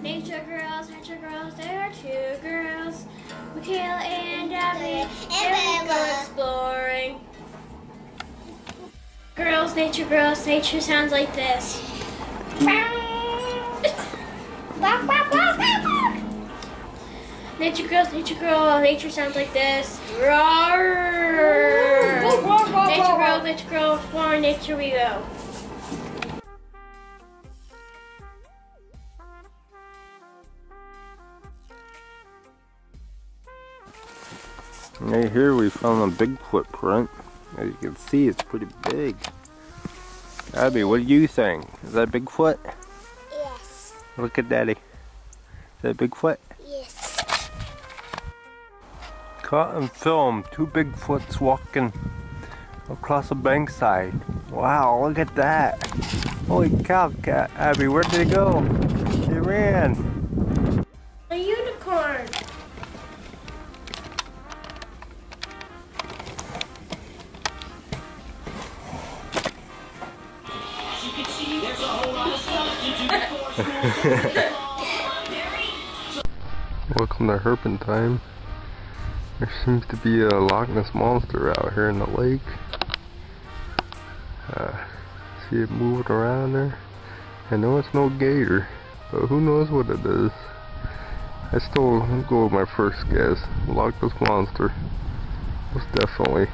nature girls, there are two girls, Michaela and Abby, and we go exploring. Girls, nature sounds like this. Nature girl, nature sounds like this. Roar! Nature girl, exploring nature we go. Right here we found a big footprint. As you can see, it's pretty big. Abby, what do you think? Is that Bigfoot? Yes. Look at Daddy. Is that Bigfoot? Yes. Caught and filmed 2 Bigfoots walking across a bankside. Wow, look at that. Holy cow, Abby, where did they go? They ran. A unicorn. Welcome to Herpentine. There seems to be a Loch Ness monster out here in the lake. See it moving around there. I know it's no gator, but who knows what it is. I still go with my first guess. Loch Ness monster. Most definitely.